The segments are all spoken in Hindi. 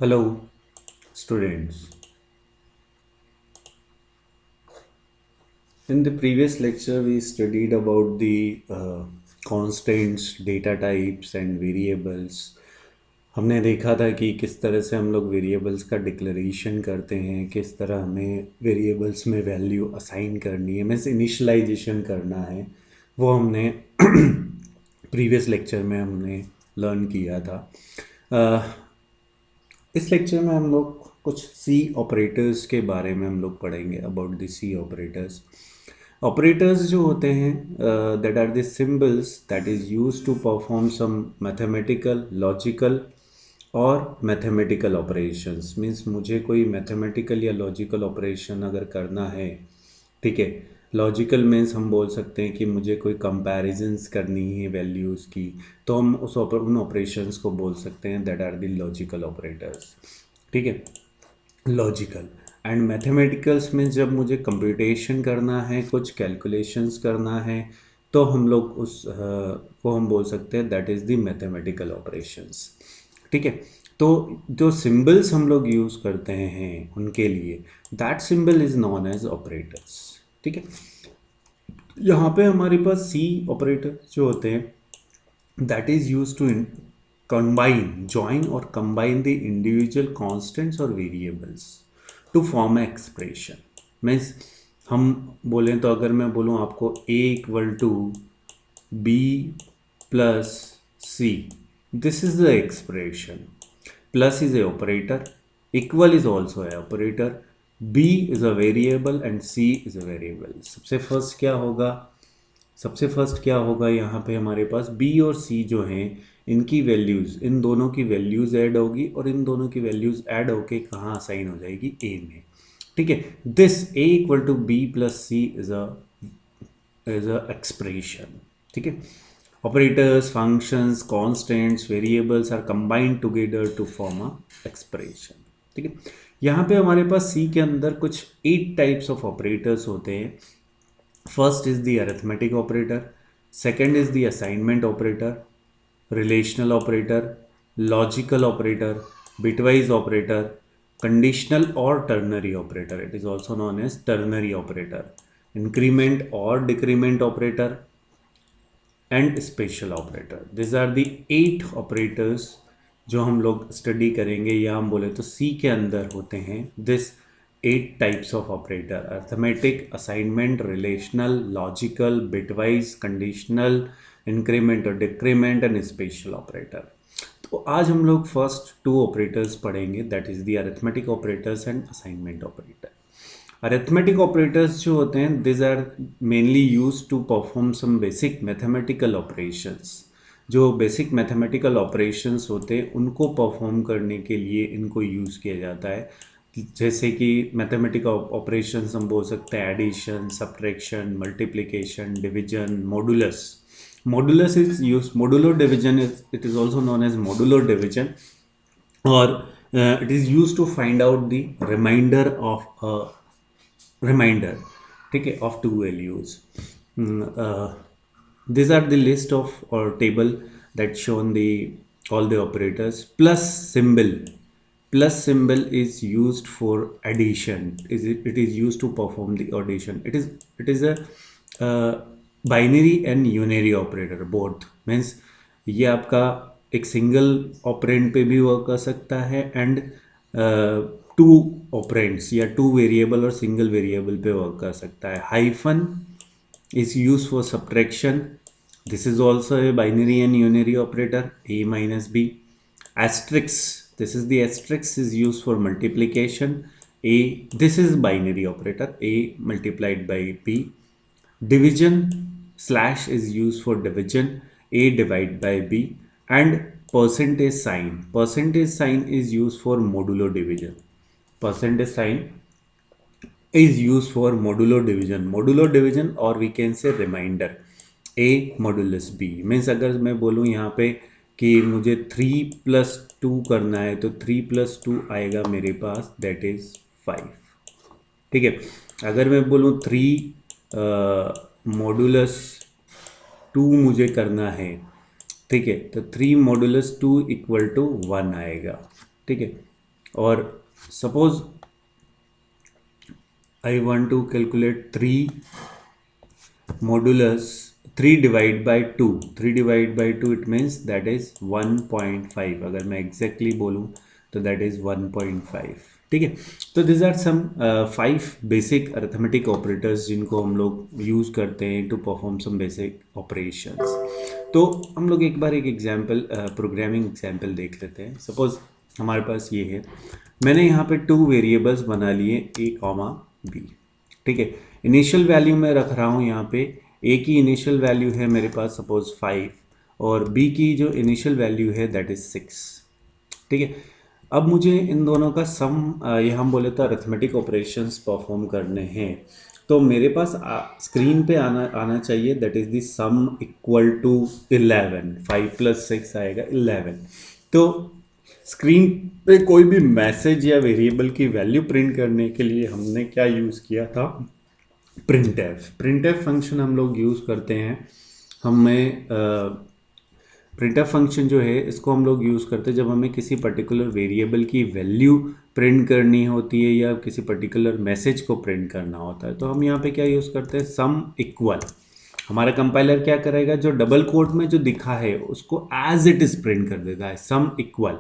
Hello, students. In the previous lecture, we studied about the constants, data types and variables. हमने देखा था कि किस तरह से हम लोग वेरिएबल्स का डिक्लेरेशन करते हैं, किस तरह हमें वेरिएबल्स में वैल्यू असाइन करनी है, मीन्स इनिशलाइजेशन करना है। वो हमने प्रीवियस लेक्चर में हमने लर्न किया था। इस लेक्चर में हम लोग कुछ सी ऑपरेटर्स के बारे में हम लोग पढ़ेंगे, about the C operators. Operators जो होते हैं that are the symbols that is use to perform some mathematical, logical और मैथमेटिकल ऑपरेशंस। मीन्स मुझे कोई मैथमेटिकल या लॉजिकल ऑपरेशन अगर करना है, ठीक है। लॉजिकल मीन्स हम बोल सकते हैं कि मुझे कोई कंपैरिजंस करनी है वैल्यूज़ की, तो हम उन ऑपरेशंस को बोल सकते हैं that are the logical operators, ठीक है। लॉजिकल एंड मैथमेटिकल्स में जब मुझे कंप्यूटेशन करना है, कुछ कैलकुलेशंस करना है, तो हम लोग को हम बोल सकते हैं that is the mathematical operations, ठीक है। तो जो सिंबल्स हम लोग यूज़ करते हैं उनके लिए, that symbol is known as operators, ठीक है। यहाँ पे हमारे पास सी ऑपरेटर जो होते हैं that is use to combine, join or combine the individual constants और variables to form a expression। मीन्स हम बोलें तो अगर मैं बोलूँ आपको a equal to B plus C, this is the expression. Plus is a operator, equal is also a operator, b is a variable and c is a variable. सबसे फर्स्ट क्या होगा यहाँ पे हमारे पास b और c जो हैं, इनकी वैल्यूज़, इन दोनों की वैल्यूज़ ऐड होगी और इन दोनों की वैल्यूज़ ऐड होके कहाँ असाइन हो जाएगी, a में, ठीक है। This a equal to B plus C is a expression, ठीक है। Operators, functions, constants, variables are combined together to form a expression, ठीक है। यहाँ पे हमारे पास सी के अंदर कुछ 8 टाइप्स ऑफ ऑपरेटर्स होते हैं। First is the arithmetic operator, second is the assignment operator, relational operator, logical operator, bitwise operator, conditional और ternary operator, it is also known as ternary operator, increment और decrement operator and special operator. This are the 8 operators जो हम लोग स्टडी करेंगे, या हम बोले तो सी के अंदर होते हैं। This 8 types of operator, arithmetic, assignment, relational, logical, bitwise, conditional, increment और डिक्रीमेंट एंड स्पेशल ऑपरेटर। तो आज हम लोग फर्स्ट 2 ऑपरेटर्स पढ़ेंगे, that is the arithmetic operators and assignment operator. Arithmetic operators जो होते हैं, this are mainly use to perform some basic mathematical operations. जो बेसिक मैथमेटिकल ऑपरेशंस होते हैं उनको परफॉर्म करने के लिए इनको यूज़ किया जाता है। जैसे कि मैथमेटिकल ऑपरेशंस हम बोल सकते हैं addition, subtraction, multiplication, division, modulus. Modulus is use, modulo division is, it is also known as modulo division, और it is use to find out the remainder of remainder, ठीक है, of two values. these are the list of or table that shown the all the operators. Plus symbol is used for addition, it is used to perform the addition. It is a binary and unary operator both, means ये आपका एक सिंगल ऑपरेंड पे भी वर्क कर सकता है एंड टू ऑपरेंड्स या टू वेरिएबल और सिंगल वेरिएबल पे वर्क कर सकता है। Hyphen is used for subtraction, this is also a binary and unary operator, a minus b. Asterisk, this is the asterisk is used for multiplication, a, this is binary operator, a multiplied by b. Division, slash is used for division, a divided by b. And percentage sign is used for modulo division, percentage sign is used for modulo division or we can say remainder, a modulus b। Means अगर मैं बोलूँ यहाँ पे कि मुझे 3+2 करना है तो 3+2 आएगा मेरे पास, दैट इज 5, ठीक है। अगर मैं बोलूँ 3 मॉडुलस 2 मुझे करना है, ठीक है, तो 3 मॉडुलस 2 इक्वल टू 1 आएगा, ठीक है। और suppose I want to calculate 3 modulus 3 divide by 2, 3 divide by 2 it means that is 1.5, अगर मैं exactly बोलूँ तो that is 1.5। ठीक है, तो these are some 5 basic arithmetic operators जिनको हम लोग यूज़ करते हैं to perform some basic operations। तो हम लोग एक बार एक एग्जाम्पल प्रोग्रामिंग एग्जाम्पल देख लेते हैं। सपोज हमारे पास ये है, मैंने यहाँ पे 2 वेरिएबल्स बना लिए a कॉमा b। ठीक है, इनिशियल वैल्यू मैं रख रहा हूँ यहाँ पे, a की इनिशियल वैल्यू है मेरे पास सपोज 5 और b की जो इनिशियल वैल्यू है दैट इज 6। ठीक है, अब मुझे इन दोनों का सम ये हम बोले तो अरिथमेटिक ऑपरेशंस परफॉर्म करने हैं। तो मेरे पास स्क्रीन पे आना आना चाहिए that is the sum equal to 11, 5 + 6 आएगा 11। तो स्क्रीन पे कोई भी मैसेज या वेरिएबल की वैल्यू प्रिंट करने के लिए हमने क्या यूज़ किया था, प्रिंटफ फंक्शन हम लोग यूज़ करते हैं। हमें प्रिंटफ फंक्शन जो है इसको हम लोग यूज़ करते हैं जब हमें किसी पर्टिकुलर वेरिएबल की वैल्यू प्रिंट करनी होती है या किसी पर्टिकुलर मैसेज को प्रिंट करना होता है। तो हम यहाँ पे क्या यूज़ करते हैं, सम इक्वल। हमारा कंपाइलर क्या करेगा, जो डबल कोट में जो दिखा है उसको एज इट इज़ प्रिंट कर देता है, सम इक्वल।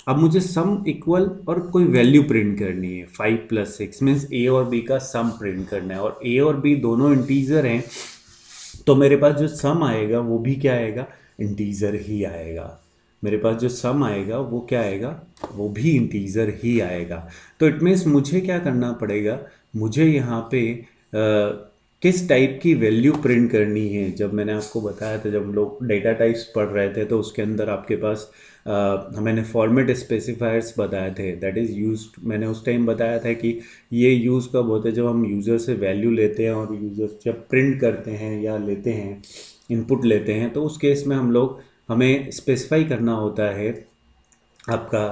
अब मुझे सम इक्वल और कोई वैल्यू प्रिंट करनी है, 5 + 6 मीन्स ए और बी का सम प्रिंट करना है और ए और बी दोनों इंटीजर हैं। तो मेरे पास जो सम आएगा वो भी क्या आएगा, इंटीजर ही आएगा। मेरे पास जो सम आएगा वो क्या आएगा, वो भी इंटीजर ही आएगा। तो इट मीन्स मुझे क्या करना पड़ेगा, मुझे यहाँ पे किस टाइप की वैल्यू प्रिंट करनी है। जब मैंने आपको बताया था, जब हम लोग डेटा टाइप्स पढ़ रहे थे तो उसके अंदर आपके पास मैंने फॉर्मेट स्पेसिफायर्स बताए थे, दैट इज़ यूज। मैंने उस टाइम बताया था कि ये यूज़ कब होता है, जब हम यूज़र से वैल्यू लेते हैं और यूज़र जब प्रिंट करते हैं या लेते हैं, इनपुट लेते हैं, तो उस केस में हम लोग हमें स्पेसिफाई करना होता है आपका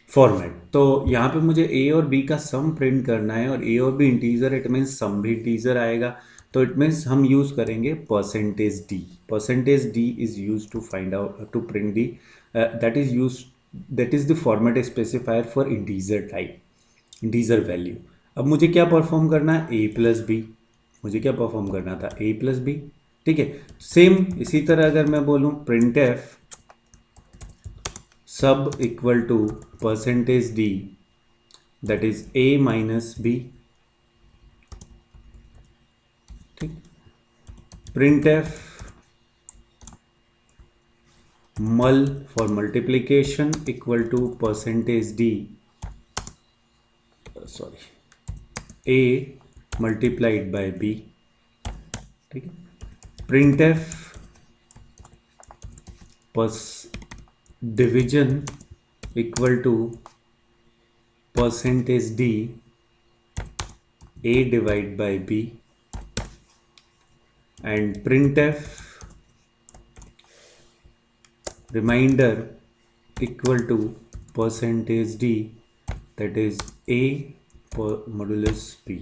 फॉर्मेट। तो यहाँ पे मुझे ए और बी का सम प्रिंट करना है और ए और B integer, it means sum भी इंटीजर आएगा। तो इट मीन्स हम यूज़ करेंगे %d। %d is use to find out to print the that is use, that is the format specifier for integer type, integer value. अब मुझे क्या परफॉर्म करना है, a + b। मुझे क्या परफॉर्म करना था, a + b। ठीक है, सेम इसी तरह अगर मैं बोलूँ printf sub equal to %d that is a - b। ठीक, printf mul for multiplication equal to %d, sorry, a multiplied by b। ठीक है, printf division equal to %d a divide by b and printf remainder equal to %d that is a modulus b।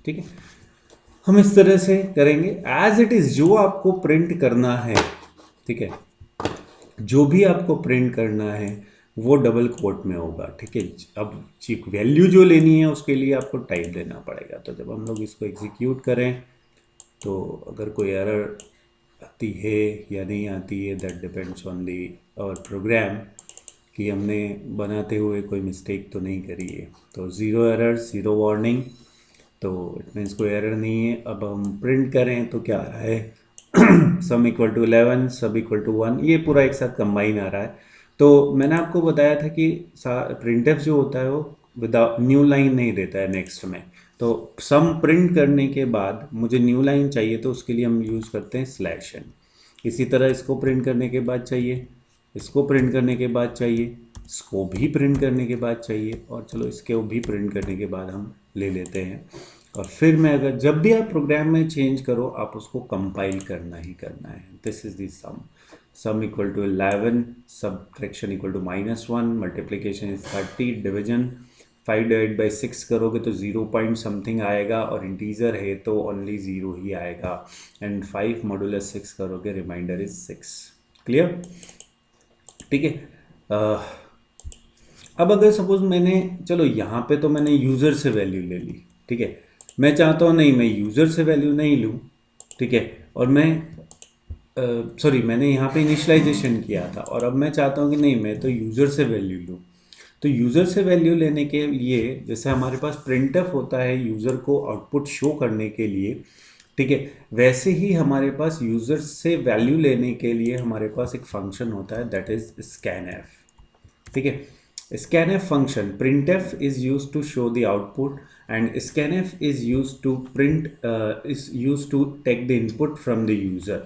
ठीक है, हम इस तरह से करेंगे एज इट इज, जो आपको प्रिंट करना है। ठीक है, जो भी आपको प्रिंट करना है वो डबल कोट में होगा। ठीक है, अब वैल्यू जो लेनी है उसके लिए आपको टाइप देना पड़ेगा। तो जब हम लोग इसको एग्जीक्यूट करें तो अगर कोई एरर आती है या नहीं आती है, दैट डिपेंड्स ऑन दी और प्रोग्राम कि हमने बनाते हुए कोई मिस्टेक तो नहीं करी है। तो 0 एरर 0 वार्निंग, तो इट मीन्स कोई एरर नहीं है। अब हम प्रिंट करें तो क्या आ रहा है, सम इक्वल टू 11, सब इक्वल टू 1, ये पूरा एक साथ कंबाइन आ रहा है। तो मैंने आपको बताया था कि प्रिंटफ जो होता है वो विदाउट न्यू लाइन नहीं देता है नेक्स्ट में। तो सम प्रिंट करने के बाद मुझे न्यू लाइन चाहिए तो उसके लिए हम यूज़ करते हैं /n। इसी तरह इसको प्रिंट करने के बाद चाहिए, इसको प्रिंट करने के बाद चाहिए, इसको भी प्रिंट करने के बाद चाहिए, और चलो इसके भी प्रिंट करने के बाद हम ले लेते हैं। और फिर मैं अगर जब भी आप प्रोग्राम में चेंज करो आप उसको कंपाइल करना ही करना है। This is the sum equal to 11, subtraction equal to -1, multiplication is 30, division 5 divide by 6 करोगे तो 0 पॉइंट समथिंग आएगा और इंटीजर है तो ओनली 0 ही आएगा। एंड 5 मॉडुलस 6 करोगे, रिमाइंडर इज 6। क्लियर? ठीक है, अब अगर सपोज मैंने, चलो यहाँ पे तो मैंने यूज़र से वैल्यू ले ली, ठीक है। मैं चाहता हूँ नहीं, मैं यूज़र से वैल्यू नहीं लूँ, ठीक है। और मैं सॉरी, मैंने यहाँ पे इनिशलाइजेशन किया था और अब मैं चाहता हूँ कि नहीं, मैं तो यूज़र से वैल्यू लूँ। तो यूज़र से वैल्यू लेने के लिए जैसे हमारे पास प्रिंटफ होता है यूज़र को आउटपुट शो करने के लिए, ठीक है, वैसे ही हमारे पास यूज़र से वैल्यू लेने के लिए हमारे पास एक फंक्शन होता है, दैट इज स्कैनएफ, ठीक है। scanf function printf is used to show the output and scanf is used to print is used to take the input from the user,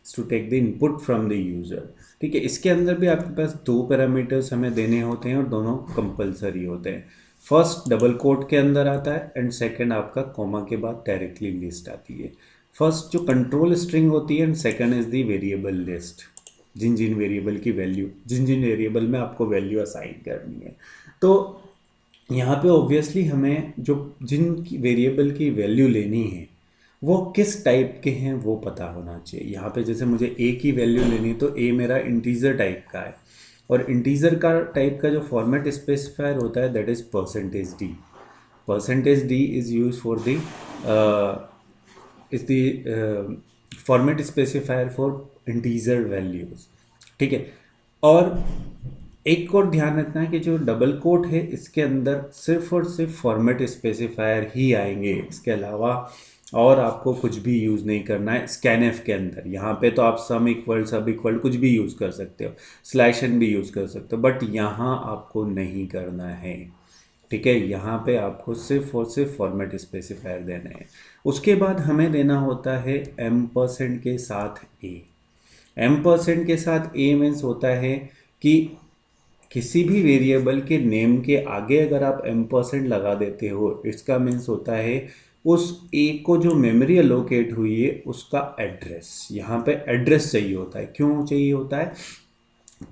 to take the input from the user, ठीक है। इसके अंदर भी आपके पास दो पैरामीटर्स हमें देने होते हैं और दोनों कंपलसरी होते हैं। फर्स्ट डबल कोट के अंदर आता है एंड सेकंड आपका कॉमा के बाद डायरेक्टली लिस्ट आती है। फर्स्ट जो कंट्रोल स्ट्रिंग होती है and second is the variable list, जिन जिन वेरिएबल की वैल्यू, जिन जिन वेरिएबल में आपको वैल्यू असाइन करनी है। तो यहाँ पे ऑब्वियसली हमें जो जिन वेरिएबल की वैल्यू लेनी है वो किस टाइप के हैं वो पता होना चाहिए। यहाँ पे जैसे मुझे ए की वैल्यू लेनी है तो ए मेरा इंटीजर टाइप का है और इंटीजर का टाइप का जो फॉर्मेट स्पेसिफायर होता है that is percentage D. Percentage D is use for the is the format specifier for integer values, ठीक है। और एक और ध्यान रखना है कि जो डबल कोट है इसके अंदर सिर्फ और सिर्फ फॉर्मेट स्पेसिफायर ही आएंगे, इसके अलावा और आपको कुछ भी यूज़ नहीं करना है स्कैनएफ के अंदर। यहाँ पे तो आप सम इक्वल सब इक्वल कुछ भी यूज़ कर सकते हो, स्लैश एन भी यूज़ कर सकते हो, बट यहाँ आपको नहीं करना है, ठीक है। यहाँ पे आपको सिर्फ और सिर्फ फॉर्मेट स्पेसिफायर देने हैं। उसके बाद हमें देना होता है M% के साथ ए। M% के साथ ए मीन्स होता है कि किसी भी वेरिएबल के नेम के आगे अगर आप M% लगा देते हो, इसका मीन्स होता है उस ए को जो मेमोरी अलोकेट हुई है उसका एड्रेस, यहाँ पे एड्रेस चाहिए होता है। क्यों चाहिए होता है?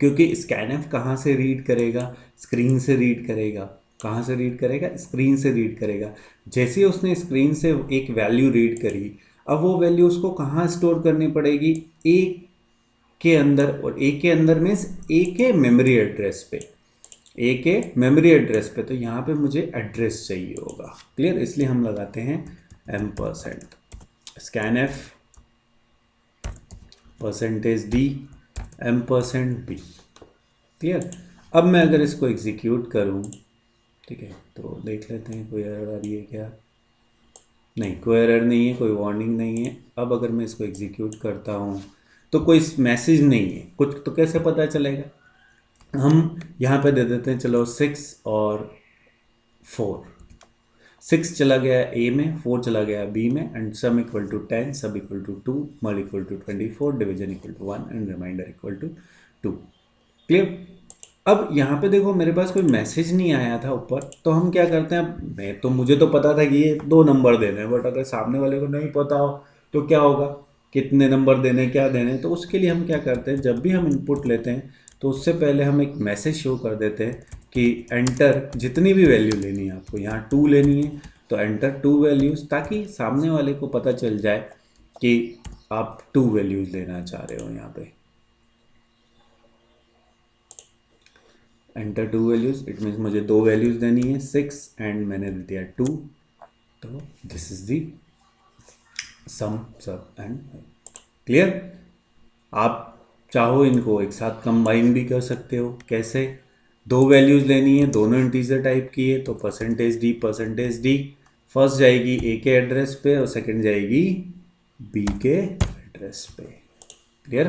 क्योंकि स्कैनएफ कहाँ से रीड करेगा? स्क्रीन से रीड करेगा। कहाँ से रीड करेगा? स्क्रीन से रीड करेगा। जैसे उसने स्क्रीन से एक वैल्यू रीड करी, अब वो वैल्यू उसको कहाँ स्टोर करनी पड़ेगी? ए के अंदर, और ए के अंदर मीन्स ए के मेमोरी एड्रेस पे, ए के मेमोरी एड्रेस पे। तो यहाँ पे मुझे एड्रेस चाहिए होगा, क्लियर? इसलिए हम लगाते हैं M%, scanf percentage D M%B, clear? अब मैं अगर इसको एग्जीक्यूट करूँ, ठीक है, तो देख लेते हैं कोई एरर आ रही है क्या। नहीं, कोई एरर नहीं है, कोई वार्निंग नहीं है। अब अगर मैं इसको एग्जीक्यूट करता हूँ तो कोई मैसेज नहीं है कुछ, तो कैसे पता चलेगा? हम यहाँ पे दे देते हैं, चलो 6 और 4, 6 चला गया ए में, 4 चला गया बी में, एंड सम इक्वल टू 10, सब equal to 2, mul equal to 24, division equal to 1 and remainder equal to 2, clear? अब यहाँ पे देखो मेरे पास कोई मैसेज नहीं आया था ऊपर, तो हम क्या करते हैं, मैं तो मुझे तो पता था कि ये 2 नंबर देने हैं, बट अगर सामने वाले को नहीं पता हो तो क्या होगा, कितने नंबर देने, क्या देने। तो उसके लिए हम क्या करते हैं, जब भी हम इनपुट लेते हैं तो उससे पहले हम एक मैसेज शो कर देते हैं कि एंटर जितनी भी वैल्यू लेनी है आपको, यहाँ 2 लेनी है तो एंटर 2 वैल्यूज़, ताकि सामने वाले को पता चल जाए कि आप 2 वैल्यूज़ लेना चाह रहे हो। यहाँ पे एंटर 2 वैल्यूज़, इट मीन्स मुझे 2 वैल्यूज़ देनी है, 6 एंड मैंने दे दिया 2, तो दिस इज दी सम सब एंड, क्लियर? आप चाहो इनको एक साथ कंबाइन भी कर सकते हो। कैसे? 2 वैल्यूज़ लेनी है, दोनों इंटीजर टाइप की है, तो परसेंटेज डी फर्स्ट जाएगी ए के एड्रेस पे और सेकंड जाएगी बी के एड्रेस पे, क्लियर?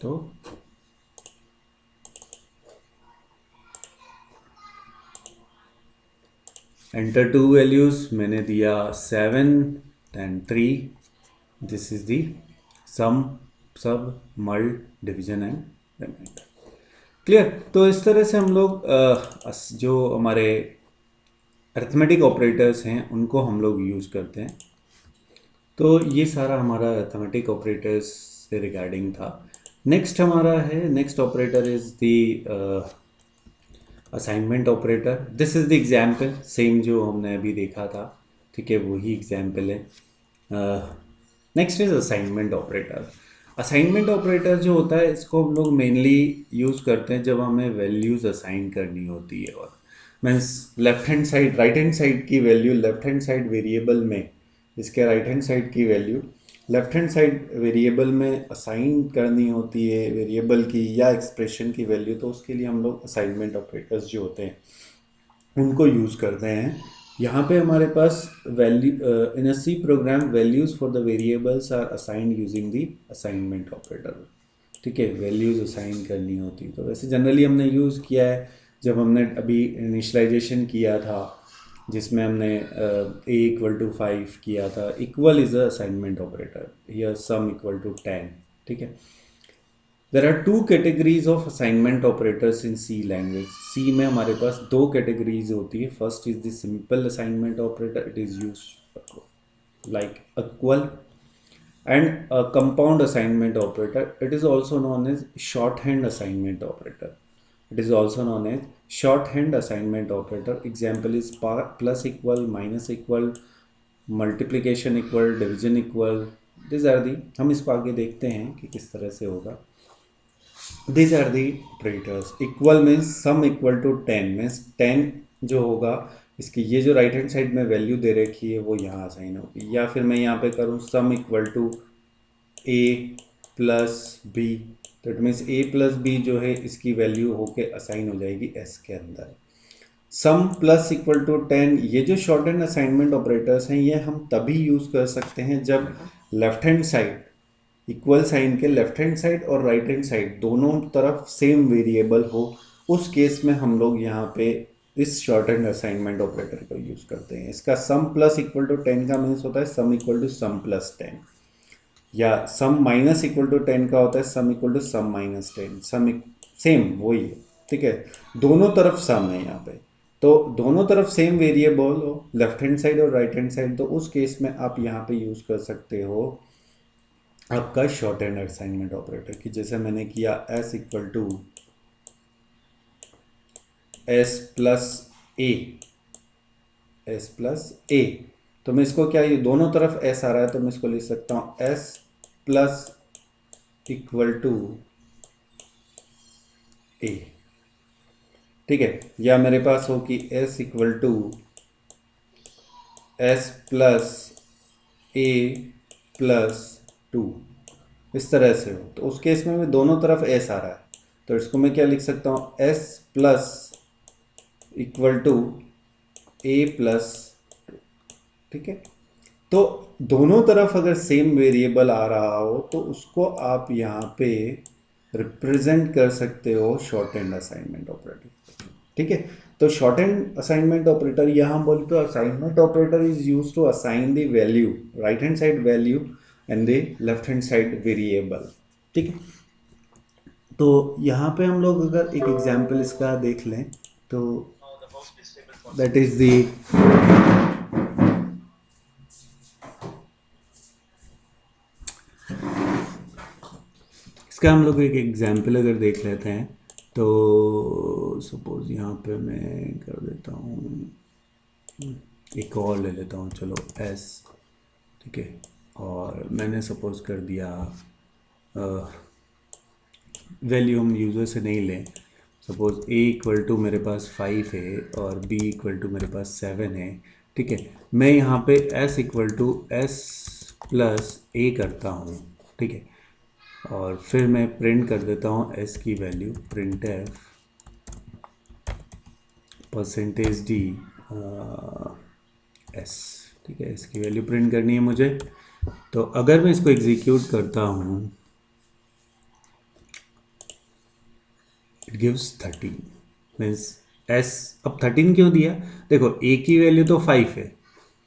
तो एंटर 2 वैल्यूज़, मैंने दिया 7 and 3, this is the sum sub mul division and remainder, clear? तो इस तरह से हम लोग जो हमारे अरिथमेटिक ऑपरेटर्स हैं उनको हम लोग यूज़ करते हैं। तो ये सारा हमारा अरिथमेटिक ऑपरेटर्स से रिगार्डिंग था। नेक्स्ट हमारा है, next operator is the assignment operator. This is the example, same जो हमने अभी देखा था, ठीक है, वही एग्जाम्पल है। Next is assignment operator. Assignment operator जो होता है इसको हम लोग मेनली यूज़ करते हैं जब हमें वैल्यूज़ असाइन करनी होती है, और means left hand side right hand side की value left hand side variable में, इसके राइट हैंड साइड की value left hand side variable में असाइन करनी होती है वेरिएबल की या एक्सप्रेशन की वैल्यू, तो उसके लिए हम लोग असाइनमेंट ऑपरेटर्स जो होते हैं उनको यूज़ करते हैं। यहाँ पे हमारे पास value in a C program values for the variables are assigned using the assignment operator. ठीक है, वैल्यूज़ असाइन करनी होती, तो वैसे जनरली हमने यूज़ किया है जब हमने अभी इनिशलाइजेशन किया था जिसमें हमने ए इक्वल टू 5 किया था, equal is a assignment operator, या सम इक्वल टू 10। ठीक है, there are two categories of assignment operators in C language. C में हमारे पास दो कैटेगरीज होती है। First is the simple assignment operator, it is use like equal, and a compound assignment operator, it is also known as shorthand assignment operator. It is also known as shorthand assignment operator. Example is plus equal, minus equal, multiplication equal, division equal. These are the, हम इसको आगे देखते हैं कि किस तरह से होगा। These are the operators. Equal means sum equal to 10 means 10 जो होगा इसकी ये जो राइट हैंड साइड में वैल्यू दे रखी है वो यहाँ असाइन होगी, या फिर मैं यहाँ पे करूँ sum equal to A plus B, तो it means A plus B जो है इसकी वैल्यू होके असाइन हो जाएगी एस के अंदर। सम प्लस इक्वल टू 10, ये जो शॉर्ट हैंड असाइनमेंट ऑपरेटर्स हैं ये हम तभी यूज़ कर सकते हैं जब left hand side equal sign के लेफ्ट हैंड साइड और राइट हैंड साइड दोनों तरफ सेम वेरिएबल हो। उस केस में हम लोग यहाँ पे इस शॉर्ट हैंड असाइनमेंट ऑपरेटर को यूज़ करते हैं। इसका सम प्लस इक्वल टू 10 का मीन्स होता है sum equal to sum plus 10, या सम माइनस इक्वल टू 10 का होता है sum equal to sum minus 10। Sum same वही है। ठीक है, दोनों तरफ सम है यहाँ पे, तो दोनों तरफ सेम वेरिएबल हो लेफ्ट हैंड साइड और राइट हैंड साइड, तो उस केस में आप यहाँ पे यूज़ कर सकते हो आपका शॉर्ट हैंड असाइनमेंट ऑपरेटर की, जैसे मैंने किया S equal to S plus A, S plus A, तो मैं इसको क्या, ये दोनों तरफ एस आ रहा है तो मैं इसको लिख सकता हूँ S plus equal to A. ठीक है, या मेरे पास हो कि S equal to S plus A plus 2, इस तरह से हो, तो उस केस में दोनों तरफ एस आ रहा है तो इसको मैं क्या लिख सकता हूँ S plus equal to A plus. ठीक है, तो दोनों तरफ अगर सेम वेरिएबल आ रहा हो तो उसको आप यहाँ पे रिप्रेजेंट कर सकते हो शॉर्ट हैंड असाइनमेंट ऑपरेटर। ठीक है, तो शॉर्ट हैंड असाइनमेंट ऑपरेटर यहाँ बोले तो assignment operator is use to assign the value right hand side value and the left hand side variable. ठीक है, तो यहाँ पे हम लोग अगर एक एग्जांपल इसका देख लें तो दैट इज द, इसका हम लोग एक एग्जांपल अगर देख लेते हैं तो सपोज यहाँ पे मैं कर देता हूँ, एक और ले लेता हूँ, चलो एस। ठीक है, और मैंने सपोज कर दिया वैल्यू हम यूज़र से नहीं लें, सपोज ए इक्वल टू मेरे पास 5 है और बी इक्वल टू मेरे पास 7 है। ठीक है, मैं यहाँ पे S equal to S plus A करता हूँ। ठीक है, और फिर मैं प्रिंट कर देता हूँ एस की value, print F percentage D S. ठीक है, इसकी वैल्यू प्रिंट करनी है मुझे, तो अगर मैं इसको एग्जीक्यूट करता हूँ इट गिव्स 13 मीन्स एस। अब 13 क्यों दिया, देखो ए की वैल्यू तो 5 है।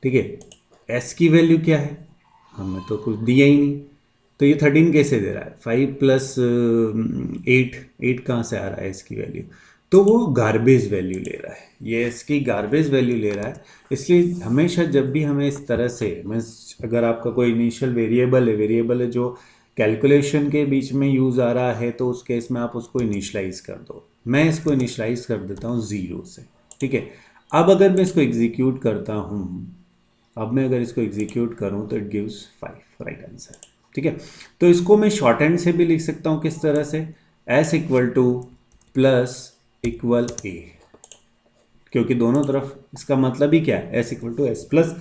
ठीक है, एस की वैल्यू क्या है, हमें तो कुछ दिया ही नहीं, तो ये 13 कैसे दे रहा है, 5 प्लस 8 कहाँ से आ रहा है इसकी वैल्यू, तो वो गार्बेज वैल्यू ले रहा है, ये इसकी गार्बेज वैल्यू ले रहा है। इसलिए हमेशा जब भी हमें इस तरह से, मैं अगर आपका कोई इनिशियल वेरिएबल है जो कैलकुलेशन के बीच में यूज़ आ रहा है, तो उस केस में आप उसको इनिशलाइज कर दो। मैं इसको इनिशलाइज कर देता हूँ 0 से। ठीक है, अब अगर मैं इसको एग्जीक्यूट करता हूँ, अब मैं अगर इसको एग्जीक्यूट करूँ तो इट गिव्स 5 राइट आंसर। ठीक है। तो इसको मैं शॉर्ट हैंड से भी लिख सकता हूँ किस तरह से, S equal to plus equal A, क्योंकि दोनों तरफ इसका मतलब ही क्या है, S equal to S plus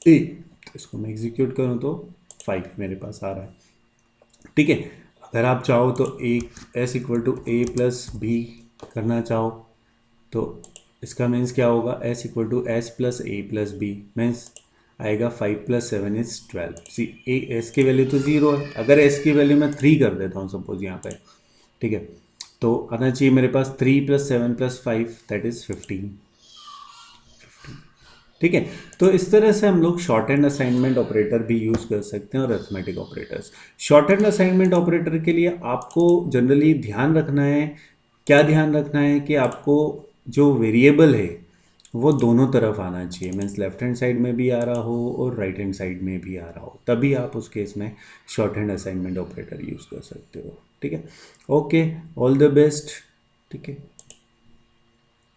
A. तो इसको मैं एग्जीक्यूट करूँ तो 5 मेरे पास आ रहा है, ठीक है। अगर आप चाहो तो एक S equal to A plus B करना चाहो तो इसका मीन्स क्या होगा, S equal to S plus A plus B means आएगा 5 प्लस 7 इज 12। सी ए एस की वैल्यू तो 0 है, अगर एस की वैल्यू मैं 3 कर देता हूँ सपोज यहाँ पे, ठीक है, तो आना चाहिए मेरे पास 3 प्लस 7 प्लस 5 दैट इज 15, ठीक है। तो इस तरह से हम लोग शॉर्ट हैंड असाइनमेंट ऑपरेटर भी यूज़ कर सकते हैं और arithmetic operators. Short hand assignment operator के लिए आपको जनरली ध्यान रखना है, क्या ध्यान रखना है कि आपको जो वेरिएबल है वो दोनों तरफ आना चाहिए, मीन्स लेफ्ट हैंड साइड में भी आ रहा हो और राइट हैंड साइड में भी आ रहा हो, तभी आप उस केस में short hand assignment operator use कर सकते हो, ठीक है। ओके, ऑल द बेस्ट, ठीक है।